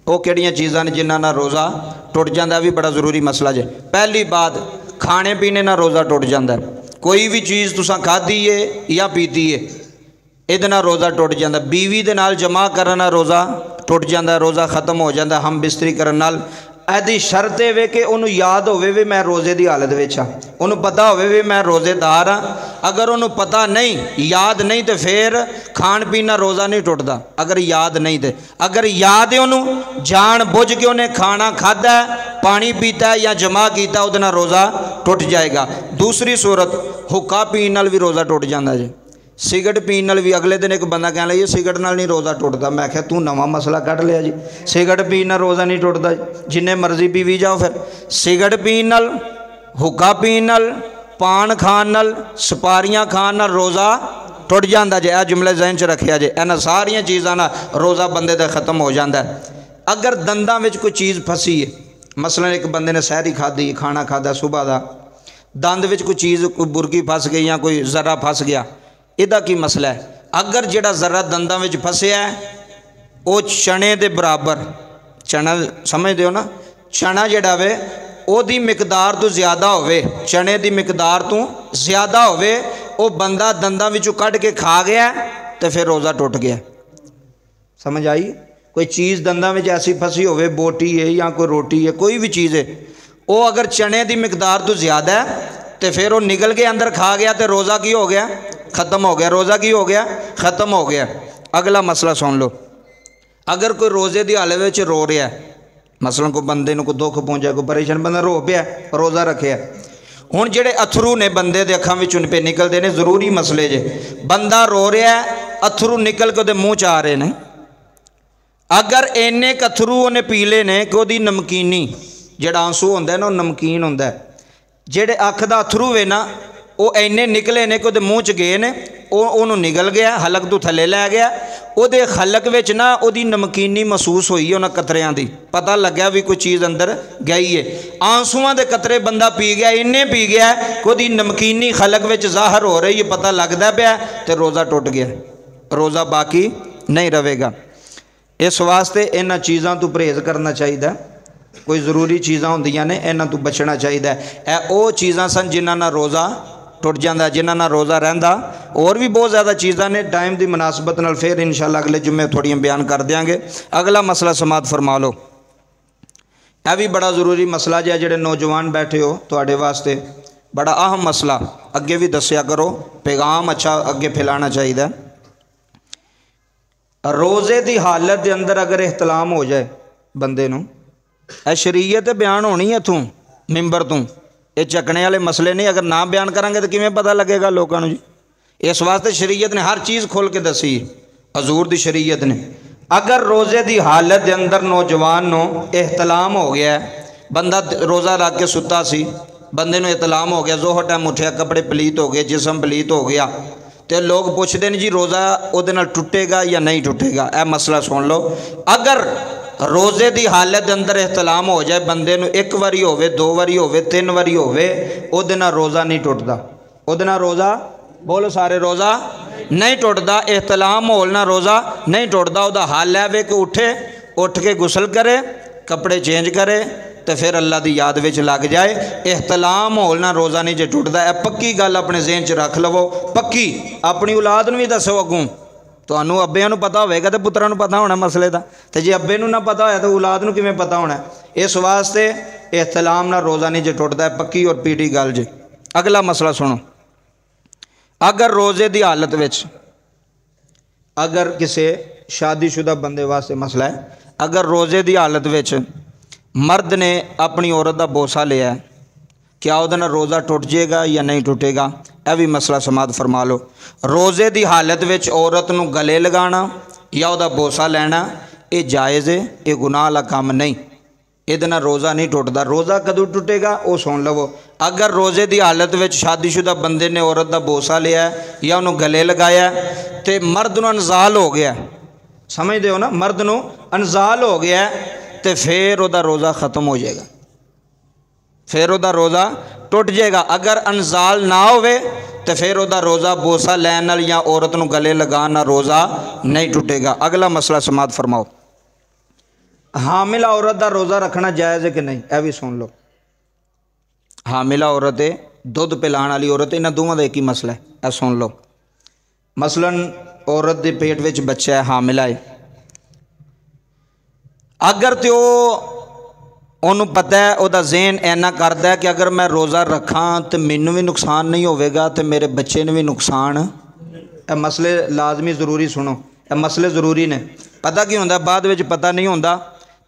वो किहड़ियां चीज़ां ने जिन्हां नाल रोज़ा टुट जाता, भी बड़ा ज़रूरी मसला जे। पहली बात, खाने पीने नाल रोज़ा टुट जाता। कोई भी चीज़ तुसां खाधी है या पीती है, इहदे नाल रोज़ा टुट जाता। बीवी दे नाल जमा करन नाल रोज़ा टुट जाता, रोज़ा खत्म हो जाता। हम बिस्तरी करन नाल एदी शर्त वे कि उन्होंने याद होवे भी मैं रोज़े की हालत विच हाँ, उन्होंने पता होवे भी मैं रोज़ेदार हाँ। अगर उन्होंने पता नहीं, याद नहीं, तो फिर खान पीना रोज़ा नहीं टुटदा। अगर याद नहीं तो, अगर याद है उन्होंने जान बुझ के उन्हें खाना खादा है, पानी पीता है या जमा किया, उहदे नाल रोज़ा टुट जाएगा। दूसरी सूरत, हुक्का पीन नाल भी रोज़ा टुट जाता जी। सिगरट पीन नाल भी, अगले दिन एक बंदा कहने लगे सिगरट नाल नहीं रोज़ा टुटदा। मैं क्या तू नवा मसला कढ़ लिया जी, सिगरट पीन नाल रोज़ा नहीं टुटदा, जिन्ने मर्जी पीवी जाओ। फिर सिगरट पीन नाल, हुक्का पीन नाल, पान खान नाल, सुपारियां खान नाल रोज़ा टुट जाता जे। जुमले ज़हन च रखिया जे, इन्हां सारियां चीज़ां नाल रोज़ा बंदे दा खत्म हो जाता है। अगर दंदां विच कोई चीज़ फसी है, मसलन एक बंदे ने सहरी खाधी, खाना खादा सुबह का, दंद विच कोई चीज़, कोई बुरकी फस गई या कोई जरा फस गया, इहदा की मसला है। अगर जिहड़ा जरा दंदां विच फसिया है वो चने दे बराबर, चना समझदे हो ना, चना जिहड़ा वे ओदी मिकदार तो ज़्यादा होवे, चने दी मिकदार तो ज़्यादा होवे, वो बंदा दंदां विचों कढ़ के खा गया तो फिर रोज़ा टुट गया। समझ आई? कोई चीज़ दंदां विच ऐसी फसी होवे, बोटी है या कोई रोटी है, कोई भी चीज़ है, वो अगर चने की मिकदार तो ज़्यादा है तो फिर वो निकल के अंदर खा गया तो रोज़ा की हो गया? ख़त्म हो गया। रोज़ा की हो गया? ख़त्म हो गया। अगला मसला सुन लो। अगर कोई रोज़े की हालत में रो रहा है, मसलन कोई बंदे को दुख पहुँचा, कोई परेशान बंदा रो पिया, रोज़ा रखे, हुण जिहड़े अथरू ने बंदे दे अखां विचों पे निकलते हैं, जरूरी मसले जे। बंदा रो रहा है, अथरू निकल के उहदे मूँह च आ रहे हैं, अगर इन्ने अथरू उन्हें पीले ने कि उहदी नमकीनी, जिहड़ा आंसू होंदा है ना, नमकीन होंदा है, जिहड़े अख दा अथरू वे ना, वो इन्ने निकले ने कि उहदे मूँह च गए ने, वो निकल गया, हलक तो थले लै गया, उहदे हलक विच ना उहदी नमकीनी महसूस हुई है, उन्हां कतरियां दी पता लग्या भी कोई चीज़ अंदर गई है। आंसूआं दे कतरे बंदा पी गया, इन्ने पी गया कि उहदी नमकीनी हलक विच ज़ाहर हो रही है, पता लगता पिया, तो रोज़ा टुट गया, रोज़ा बाकी नहीं रहेगा। इस वास्ते इन्हां चीज़ां तो परहेज़ करना चाहिए। कोई ज़रूरी चीज़ां होंदियां ने, इन्हां तो बचना चाहिए। यह वो चीज़ां सन जिन्हां नाल रोज़ा टुट जाता, जिन्हां नाल रोज़ा रहिंदा। और भी बहुत ज़्यादा चीज़ां ने, टाइम की मुनासबत नाल फिर इंशाअल्लाह अगले जुम्मे थोड़ियां बयान कर देंगे। अगला मसला समात फरमा लो। यह भी बड़ा ज़रूरी मसला जो है, जिहड़े नौजवान बैठे हो तुहाडे वास्ते बड़ा अहम मसला, अगे भी दस्या करो, पैगाम अच्छा अगे फैलाना चाहिए। रोज़े की हालत के अंदर अगर इहतलाम हो जाए बंदे नूं, शरीयत बयान होनी है इत्थों मिंबर तों, ये चकने वाले मसले नहीं। अगर ना बयान करांगे तो किवें पता लगेगा लोगों को जी। इस वास्ते शरीयत ने हर चीज़ खोल के दसी, हजूर दी शरीयत ने। अगर रोज़े की हालत के अंदर नौजवान नूं इहतलाम हो गया, बंदा रोज़ा रख के सुता सी, बंदे नूं इहतलाम हो गया, जोहर टाइम उठिया, कपड़े पलीत हो गए, जिसम पलीत हो गया, तो लोग पूछते हैं जी रोज़ा उहदे नाल टुटेगा या नहीं टुटेगा। यह मसला सुन लो। अगर रोज़े की हालत के अंदर इहतलाम हो जाए बंदे नूं, एक बारी होवे, दो बारी होवे, तीन बारी होवे, उहदे नाल रोज़ा नहीं टुटदा। उहदे नाल रोज़ा, बोलो सारे, रोज़ा नहीं टुटदा। इहतलाम होल नाल रोज़ा नहीं टुटदा। उहदा हाल है वे कि उठे, उठ के गुसल करे, कपड़े चेंज करे, तो फिर अल्लाह की याद विच लग जाए। इहतलाम होल नाल रोज़ा नहीं जे टुटदा। है पक्की गल, अपने ज़हन च रख लवो, पक्की। अपनी औलाद नूं भी दसो, अगों तुहानूं अब्बिਆਂ नूं पता होवेगा तो पुत्तरां नूं पता होना मसले दा, तो जे अब्बे नूं ना पता होया तो औलाद नूं किवें पता होना। इस वास्ते इहतलाम नाल रोज़ा नहीं जे टुटदा, है पक्की और पीटी गल जे। अगला मसला सुनो। अगर रोज़े की हालत विच, अगर किसी शादीशुदा बंदे वास्ते मसला है, अगर रोज़े की हालत विच मर्द ने अपनी औरत का बोसा लिया है, क्या उहदे नाल रोज़ा टुट जाएगा या नहीं टुटेगा? यह भी मसला समात फरमा लो। रोज़े की हालत विच औरत नूं गले लगाना या उहदा बोसा लेना, ये जायज़ है, ये गुनाह वाला काम नहीं, इहदे नाल रोज़ा नहीं टुटदा। रोज़ा कदों टुटेगा वो सुन लवो। अगर रोज़े की हालत विच शादीशुदा बंदे ने औरत का बोसा लिया या उन्होंने गले लगाया तो मर्द नूं अनजाल हो गया, समझते हो ना, मर्द नूं अनजाल हो गया, तो फिर उहदा रोज़ा ख़त्म हो जाएगा, फिर उहदा रोज़ा टुट जाएगा। अगर अनजाल ना होवे तो फिर उहदा रोज़ा बोसा लैन नाल या औरत नूं गले लगान नाल रोज़ा नहीं टुटेगा। अगला मसला समात फरमाओ। हामिला औरत का रोज़ा रखना जायज़ है कि नहीं, यह भी सुन लो। हामिला औरत है, दुध पिलाने वाली औरत, इन्होंने दोवों का एक ही मसला है, यह सुन लो। मसलन औरत के पेट में बच्चा है, हामिला है, अगर तो उन्होंने पता है, वह ज़हन इन्ना करता है कि अगर मैं रोज़ा रखा तो मैनू भी नुकसान नहीं होगा तो मेरे बच्चे ने भी नुकसान। यह मसले लाजमी ज़रूरी सुनो, यह मसले ज़रूरी ने। पता की होंदा, बाद में पता नहीं होंदा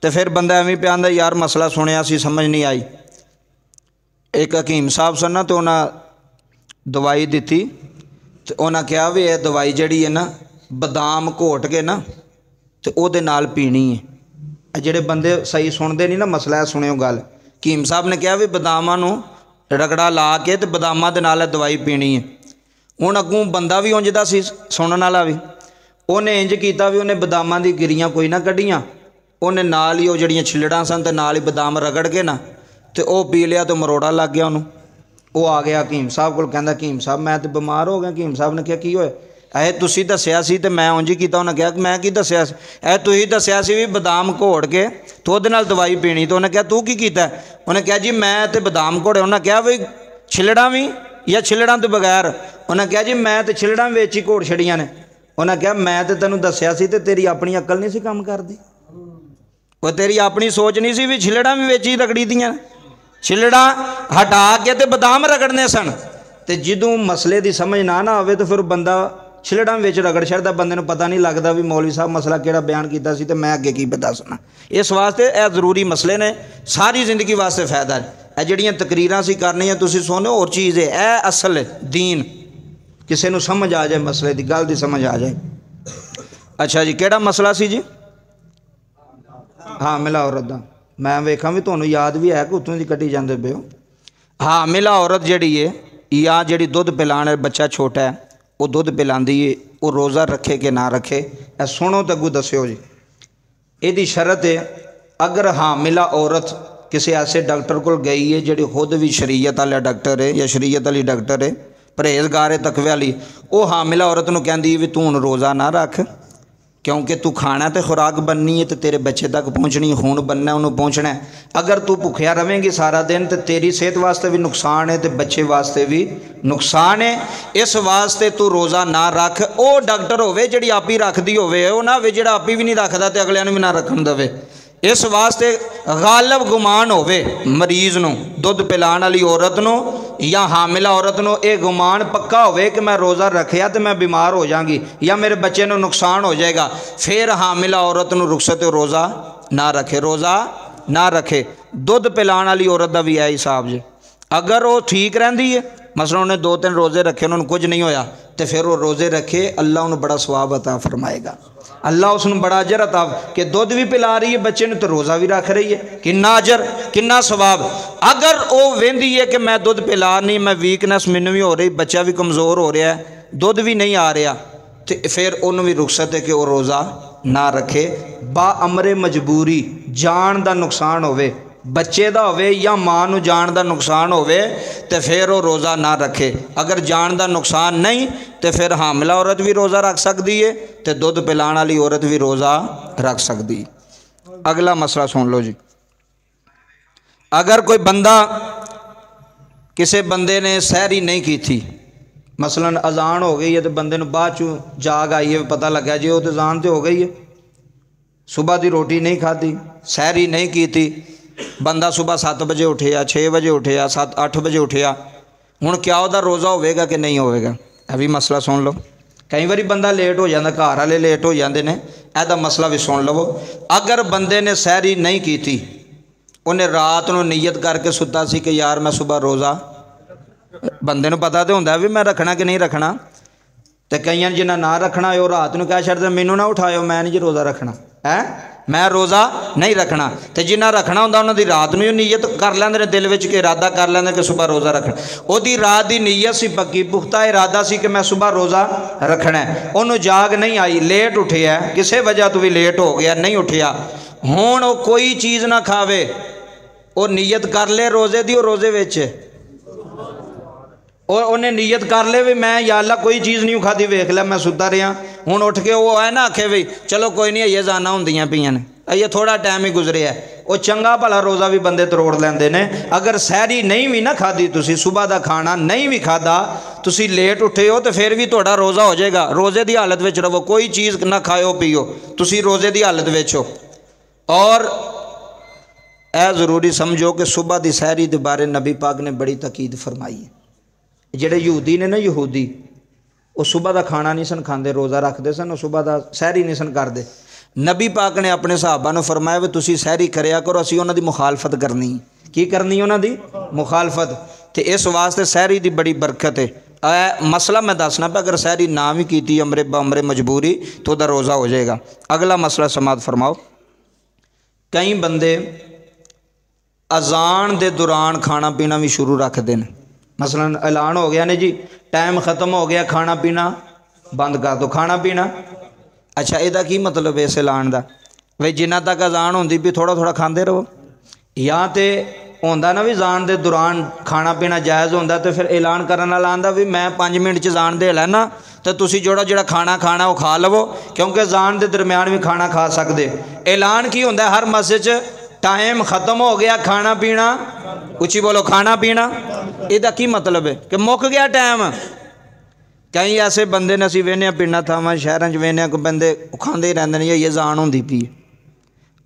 तो फिर बंदा एवं पे आंदा यार मसला सुनिया सी समझ नहीं आई। एक हकीम साहब सन ना, तो उन्हें दवाई दी तो उन्हें कहा भी यह दवाई जड़ी है ना, बदाम घोट के ना तो वो नाल पीनी है। जेडे बंदे सही सुनते नहीं ना मसला, सुनियो गल, हकीम साहब ने कहा भी बदामां नूं रगड़ा ला के तो बदामां दे नाल दवाई पीनी है। हुण अगों बंदा भी उंजदा सी सुनने वाला भी, उन्हें इंज किया भी उन्हें बदामां दी गिरियां कोई ना कढ़ियां, उन्हें नाल ही वो जड़ियां छिलड़ां सन ते नाल ही बदाम रगड़ के ना तो वह पी लिया तो मरोड़ा लग गया उन्होंने। वो आ गया हकीम साहब को, कहंदा हकीम साहब मैं तो बीमार हो गया। हकीम साहब ने कहा की होया? ऐ तुसीं दस्सिया सी ते मैं उंज ही कीता। उन्हें कहा मैं की दस्सिया? ऐ तुसीं दस्सिया सी भी बदाम घोड़ के तो उहदे नाल दवाई पीनी। तो उन्हें कहा तू की कीता? उन्हें कहा जी मैं तो बदाम घोड़े। उन्हें कहा भी छिलड़ा भी या छिलड़ा तो बगैर? उन्हें कहा जी मैं तो छिलड़ा विच ही घोड़ छड़ियां ने। उन्हें कहा मैं तो तेनों दस्सिया सी ते तेरी अपनी अकल नहीं सी काम करदी, वो तेरी अपनी सोच नहीं सी भी छिलड़ा भी विच ही रगड़ी दियां, छिलड़ा हटा के तो बदाम रगड़ने सन। तो जदों मसले की समझ ना आवे तो फिर बंदा छिलड़ा विच रगड़ छड़दा, बंदे नूं पता नहीं लगता भी मौलवी साहब मसला किहड़ा बयान किया सी ते मैं अगे की दसना। इस वास्ते यह जरूरी मसले ने, सारी जिंदगी वास्ते फायदा है। यह जिहड़ियां तकरीरां सी करनियां तुसीं सुनो, और चीज़ है यह असल दीन, किसी नूं समझ आ जाए, मसले की गल दी समझ आ जाए। अच्छा जी, किहड़ा मसला सी जी? हामिला औरत का। मैं वेखा भी तुहानूं याद भी है कि उत्तों दी कड्ढी जांदे पे हो। हामिला औरत जिहड़ी है या जिहड़ी दुध पिलाने, बच्चा छोटा है वो दुध पिलांदी है, वो रोज़ा रखे कि ना रखे, ए सुनो तो अगू दस्यो जी। यदी शरत है अगर हामिला औरत किसी ऐसे डॉक्टर को गई है जिहड़ी खुद भी शरीयत वाला डॉक्टर है या शरीयत वाली डॉक्टर है, परहेजगार है, तकवे वाली, वो हामिला औरत नूं कहंदी है भी तू हुण रोज़ा ना रख क्योंकि तू खाना तो खुराक बननी है तो तेरे बच्चे तक पहुँचनी, खून बनना उन्होंने पहुँचना है। अगर तू भुखिया रहेंगी सारा दिन तो तेरी सेहत वास्ते भी नुकसान है तो बच्चे वास्ते भी नुकसान है। इस वास्ते तू रोज़ा ना रख। वो डॉक्टर होवे जिहड़ी आप ही रखदी होवे, वो ना होवे जिहड़ा आप ही भी नहीं रखदा ते अगलियां नूं भी ना रखन देवे। इस वास्ते गालिब गुमान होवे मरीज़ नूं, दुध पिलाण वाली औरत नूं या हामिला औरत नूं ये गुमान पक्का होवे कि मैं रोज़ा रखिया तो मैं बीमार हो जाऊँगी या मेरे बच्चे नूं नुकसान हो जाएगा, फिर हामिला औरत नूं रुखसत रोज़ा ना रखे, रोज़ा ना रखे। दुध पिलाण वाली औरत का भी है हिसाब जी। अगर वो ठीक रहिंदी है, मसलन उन्हें 2-3 रोज़े रखे, उन्होंने कुछ नहीं होया तो फिर वो रोज़े रखे, अल्लाह उन्हें बड़ा सवाब अता फरमाएगा, अल्लाह उसनूं बड़ा अजर अता कि दुध भी पिला रही है बच्चे ने तो रोज़ा भी रख रही है, किन्ना अजर किन्ना सवाब। अगर वो वेंदी है कि मैं दुध पिला नहीं, मैं वीकनेस मैनू भी हो रही, बच्चा भी कमज़ोर हो रहा है, दुध भी नहीं आ रहा, तो फिर उन्होंने भी रुखसत है कि वो रोज़ा ना रखे। बा अमरे मजबूरी, जान का नुकसान होवे, बच्चे का होवे या मां नूं जान का नुकसान होवे तो फिर वो रोज़ा ना रखे। अगर जान का नुकसान नहीं तो फिर हामिला औरत भी रोज़ा रख सकती है तो दुध पिलाण वाली औरत भी रोज़ा रख सकती है। अगला मसला सुन लो जी। अगर कोई बंदा किसी बंदे ने सहरी नहीं की थी, मसलन अजान हो गई है तो बंदे नूं बाद चों जाग आई है, पता लगा जी वो तो अजान तो हो गई है, सुबह की रोटी नहीं खाधी, सहरी नहीं की थी, बंदा सुबह 7 बजे उठिया, 6 बजे उठिया, 7-8 बजे उठिया, हुण क्या वह रोज़ा होगा कि नहीं होगा? अभी मसला सुन लो। कई बार बंदा लेट हो जाता, घर वाले लेट हो जाते हैं, यदा मसला भी सुन लवो। अगर बंदे ने सहरी नहीं की थी, उन्हें रात को नीयत करके सुता सी कि यार मैं सुबह रोज़ा, बंदे नूं पता तो होंदा भी मैं रखना कि नहीं रखना, तो कई जिन्हें ना रखना हो रात को कह छड्डदे मैनू ना उठाओ मैं नहीं जी रोज़ा रखना है, मैं रोज़ा नहीं रखना। तो जिन्हें रखना होंदा उन्होंने रात में नीयत कर लेंदे ने, दिल में कि इरादा कर लेंदे कि सुबह रोज़ा रखना, उहदी रात की नीयत सी पक्की, पुख्ता इरादा सी कि मैं सुबह रोज़ा रखना है, उन्होंने जाग नहीं आई, लेट उठिया, किसी वजह तो भी लेट हो गया, नहीं उठिया, हुण वो कोई चीज़ ना खावे, वो नीयत कर ले रोज़े की, रोज़े विच और उन्हें नीयत कर ले भी मैं या अल्लाह कोई चीज़ नहीं खाधी, वेख लिया मैं सुता रहा, हुण उठ के वो है ना आखे भी चलो कोई नहीं ये जाना होंदियां पईयां ने, ये थोड़ा टाइम ही गुजरिया वो चंगा भला रोज़ा भी बंदे तरोड़ लेंदे ने। अगर सहरी नहीं भी ना खाधी, तुसी सुबह का खाना नहीं भी खादा, तुसी लेट उठे हो तो फिर भी थोड़ा रोज़ा हो जाएगा। रोज़े की हालत में रहो, कोई चीज़ ना खाओ पीओ, तुसी रोज़े की हालत में हो। और यह ज़रूरी समझो कि सुबह की सहरी के बारे नबी पाक ने बड़ी तकीद फरमाई है। जेड़े यहूदी ने ना, यहूदी वो सुबह का खाना नहीं सन खाते, रोज़ा रखते सन, सुबह का सहरी नहीं सन करते। नबी पाक ने अपने सहाबा ने फरमाया भी तुसी सहरी करया करो, असी उन्हां दी मुखालफत करनी। की करनी? उन्हां दी मुखालफत। तो इस वास्ते सहरी की बड़ी बरकत है। मसला मैं दसना पे, अगर सहरी ना भी की अमरे बमरे मजबूरी तो वह रोज़ा हो जाएगा। अगला मसला समात फरमाओ। कई बंदे अजान के दौरान खाना पीना भी शुरू रखते हैं। मसलन ऐलान हो गया ने जी टाइम ख़त्म हो गया, खाना पीना बंद कर दो, खाना पीना। अच्छा, ਇਹਦਾ की मतलब है इस ऐलान का? वे जिन्ना तक अजान होंदी भी थोड़ा थोड़ा खाते रहो, या तो होंदा ना भी अजान के दौरान खाना पीना जायज़ होंदा, तो फिर ऐलान करने वाला आंदा भी मैं 5 मिनट च अजान दे लैना तो तुसी जोड़ा खाना खाना वो खा लवो, क्योंकि अजान के दरम्यान भी खाना खा सकते। ऐलान की होंदा हर मस्जिद च टाइम ख़त्म हो गया, खाना पीना, उची बोलो, खाना पीना। ਇਹਦਾ की मतलब है कि मुक गया टाइम। कई ऐसे बंदे ने असीं वेने पिंडां थावां शहरां च वेने को बंदे खांदे ही रहिंदे ने, ये अजान होंदी पई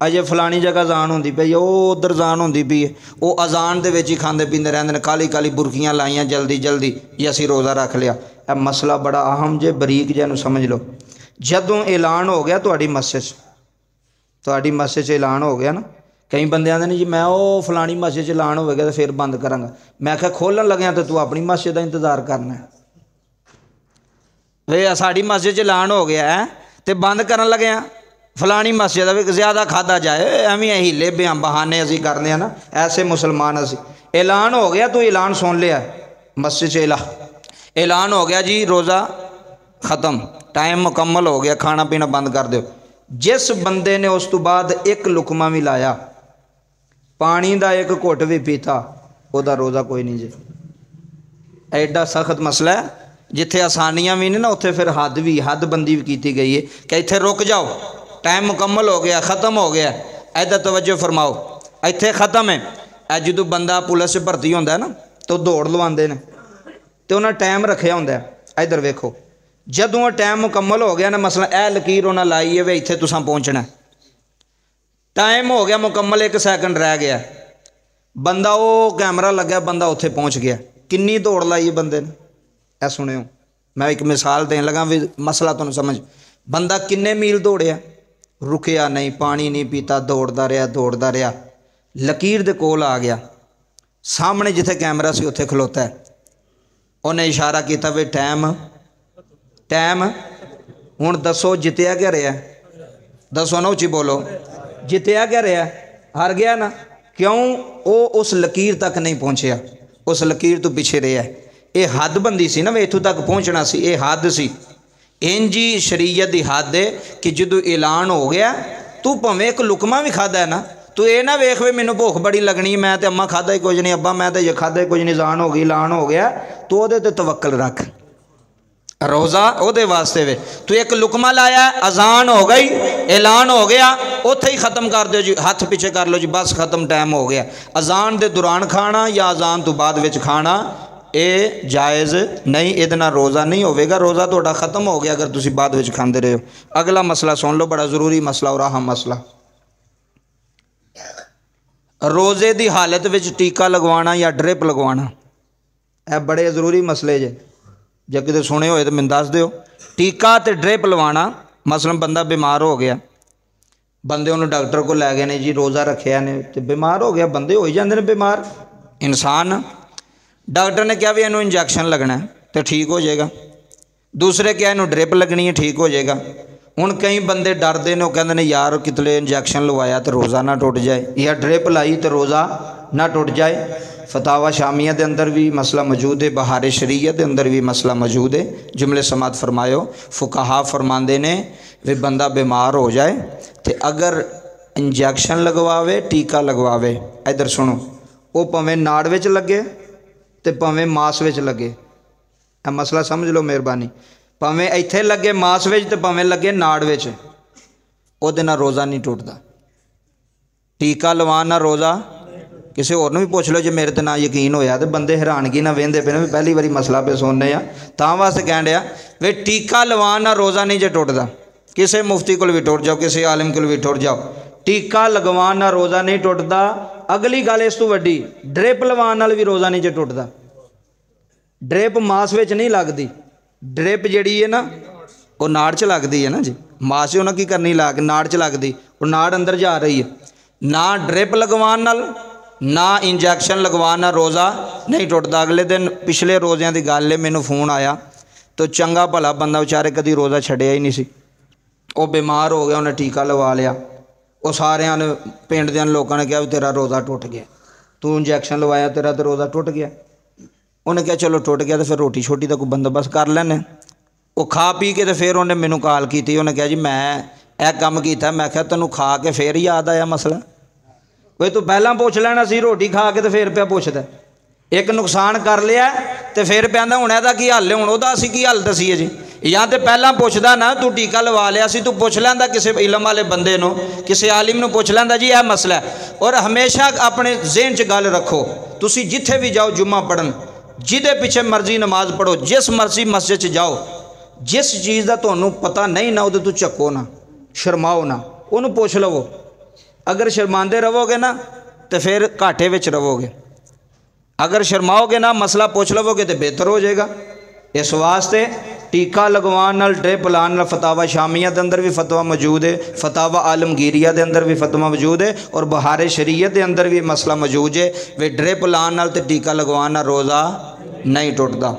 अजे फलानी जगह अजान होंदी पई, वो उधर अजान होंदी पई, वो अजान दे विच ही खांदे पींदे रहिंदे ने, काली काली बुरकियां लाइयां जल्दी जल्दी ये असीं रोज़ा रख लिया। यह मसला बड़ा अहम जे, बरीक जिहा समझ लो। जदों ऐलान हो गया तुहाडी मस्जिद च ऐलान हो गया ना, कई बंदे आते हैं जी मैं वो फलानी मस्जिद च ऐलान होगा तो फिर बंद करांगा। मैं आख्या खोलन लग्या तो तू अपनी मस्जिद का इंतज़ार करना है। वे साड़ी मस्जिद च ऐलान हो गया है तो बंद करन लगे फलानी मस्जिद भी ज़्यादा खादा जाए, एवं हीले बहाने असी करने हैं ना, ऐसे मुसलमान असी। ऐलान हो गया तो ऐलान सुन लिया, मस्जिद च ऐलान हो गया जी रोज़ा ख़त्म, टाइम मुकम्मल हो गया, खाना पीना बंद कर दो। जिस बंदे ने उस तो बाद एक लुकमा भी लाया, पानी का एक घुट भी पीता, वह रोज़ा कोई नहीं जी। एडा सख्त मसला है। जिथे आसानियां भी नहीं ना, उत्थे फिर हदबंदी भी की गई है कि इत्थे रुक जाओ, टाइम मुकम्मल हो गया, ख़त्म हो गया। इधर तवज्जो फरमाओ, इत्थे ख़त्म है। जो बंदा पुलिस भर्ती होंदा है ना तो दौड़ लवाते हैं तो उन्हें टाइम रखा होंदा है। इधर वेखो, जदों टाइम मुकम्मल हो गया ना, मसला यह लकीर उन्हें लाई है वे इत्थे तुसां पहुँचना, टाइम हो गया मुकम्मल, 1 सैकंड रह गया, बंदा वो कैमरा लग्या, बंदा उत्थे पहुँच गया। किन्नी दौड़ लाई है बंदे ने, ऐ सुनियो, मैं एक मिसाल देन लगा भी मसला तुहानूं समझ। बंदा किन्ने मील दौड़िया, रुकिया नहीं, पानी नहीं पीता, दौड़ता रहा, लकीर दे कोल आ गया, सामने जिथे कैमरा सी उत्थे खलोता है, उन्हें इशारा किया भी टाइम हुण दसो जितया क्या रहा, दसो ना उची बोलो, जितया क्या रहा, हार गया ना। क्यों? वो उस लकीर तक नहीं पहुँचया, उस लकीर तो पिछे रहा। ये हदबंदी सी ना, वे इत्थों तक पहुँचना सी, ये हद सी। इंजी शरीयत की हद है कि जो ऐलान हो गया, तू भावें एक लुकमा भी खादा है ना, तू ये ना वेख वे मैनू भुख बड़ी लगनी, मैं तो अम्मा खादा ही कुछ नहीं, अब्बा मैं तो ये खादा ही कुछ नहीं, अजान हो गई, ऐलान हो गया, तो वो तवक्कल रख, रोज़ा ओदे वास्ते वे। तू एक लुकमा लाया, अजान हो गई, ऐलान हो गया, उत्थे ही ख़त्म कर दो जी, हाथ पीछे कर लो जी, बस ख़त्म, टाइम हो गया। अजान के दौरान खाना या अजान तो बाद विच खाना ये जायज़ नहीं, ये रोज़ा नहीं होगा, रोज़ा थोड़ा ख़त्म हो गया अगर तुम बाद में खाते रहे हो। अगला मसला सुन लो, बड़ा ज़रूरी मसला और अहम मसला, रोज़े की हालत में टीका लगवाना या ड्रिप लगवाना, यह बड़े ज़रूरी मसले जे किते सुने होए तो मैनूं दस दिओ। टीका तो ड्रिप लवाना, मसलन बंदा बीमार हो गया, बंदे उन्होंने डॉक्टर को लै गए ने जी, रोज़ा रखिया ने तो बीमार हो गया, बंदे हो ही जाते हैं बीमार इंसान। डॉक्टर ने कहा भी इनू इंजैक्शन लगना है तो ठीक हो जाएगा, दूसरे क्या इनू ड्रिप लगनी है, ठीक हो जाएगा। हुण कई बंदे डरते हैं, कहते हैं यार कितने इंजैक्शन लवाया तो रोज़ा ना टुट जाए, या ड्रिप लाई तो रोज़ा ना टुट जाए। फतावा शामिया के अंदर भी मसला मौजूद है, बहार शरीयत के अंदर भी मसला मौजूद है। जुमले समात फरमायो, फुकाहा फरमाते ने वे बंदा बीमार हो जाए तो अगर इंजैक्शन लगवावे, टीका लगवावे, इधर सुनो, वो भावें नाड़ विच लगे तो भावें मास विच लगे, यह मसला समझ लो मेहरबानी, भावें इत्थे लगे मास विच तो भावें लगे नाड़ विच, उहदे नाल रोज़ा नहीं टुटदा। टीका लवान ना रोज़ा, किसी होर भी पुछ लो जो मेरे ते ना यकीन होया तो बंदे हैरानगी ना वेंदे पे भी पहली बारी मसला पे सुनने तां वास्ते कह रहा वे टीका लवान ना रोज़ा नहीं जे टुटदा। किसी मुफ्ती को भी टुट जाओ, किसी आलिम को भी टुट जाओ, टीका लगवान ना रोज़ा नहीं टुटदा। अगली गल इस तो वड्डी, ड्रिप लवान नाल भी रोज़ा नहीं जे टुटदा। ड्रिप मास विच नहीं लगदी, ड्रिप जिहड़ी है ना वो नाड़ च लगदी है ना जी, मास उन्हें की करनी ला के नाड़ च लगदी, वो नाड़ अंदर जा रही है। ना ड्रिप लगवान नाल ना इंजैक्शन लगवान नाल रोज़ा नहीं टुटदा। अगले दिन पिछले रोज़ियां दी गल है, मैनू फोन आया तो चंगा भला बंदा बेचारे कदी रोज़ा छड्डिया ही नहीं सी, वो बीमार हो गया, उन्हें टीका लवा लिया, वो सारिਆਂ ने पिंड दे लोगों ने कहा तेरा रोज़ा टुट गया, तू इंजैक्शन लवाया तेरा तो रोज़ा टुट गया। उन्हें कहा चलो टुट गया तो फिर रोटी छोटी का कोई बंदोबस्त कर लैने। वो खा पी के तो फिर उन्हें मैनू कॉल की, उन्हें कहा जी मैं यह काम किया। मैं क्या तेनों खा के फिर याद आया मसला, कोई तू पहला पुछ लेना सी, रोटी खा के तो फिर पिया पुछदा। एक नुकसान कर लिया तो फिर पे आंदा हुण इहदा की हल है, हुण ओहदा असीं की हल दसीए जी। या तो पहला पुछदा ना तू टीका लवा लिया सी, तू पुछ लैंदा किसी इलम वाले बंदे नूं, किसी आलिम नूं पुछ लैंदा जी यह मसला है। और हमेशा अपने ज़हन च गल रखो, तुसीं जिथे भी जाओ जुम्मा पढ़न, जिदे पिछे मर्जी नमाज पढ़ो, जिस मर्जी मस्जिद च जाओ, जिस चीज़ का तुहानूं पता नहीं ना उहदे तों झक्को ना, शर्माओ ना, उहनूं पुछ लवो। अगर शर्मांदे रहोगे ना तो फिर घाटे विच रहोगे, अगर शर्माओगे ना मसला पूछ लवोगे तो बेहतर हो जाएगा। इस वास्ते टीका लगवान नाल ड्रिप लान नाल फतावा शामिया के अंदर भी फतवा मौजूद है, फतावा आलमगीरिया के अंदर भी फतवा मौजूद है, और बहारे शरीयत के अंदर भी मसला मौजूद है वे ड्रिप लान नाल ते टीका लगवान नाल रोज़ा नहीं टुटदा।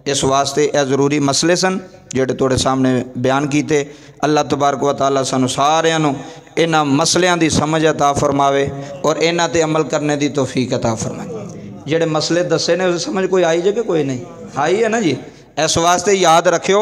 इस वास्ते यह जरूरी मसले सन जिहड़े तुहाडे सामने बयान किए। अल्लाह तबारक व तआला सानू सारिआं नूं इन्हां मसलियां दी समझ अता फरमावे और इन्हां ते अमल करने की तौफीक अता फरमाए। जिहड़े मसले दसे ने उस समझ कोई आई जे कि कोई नहीं आई है ना जी। इस वास्ते याद रखियो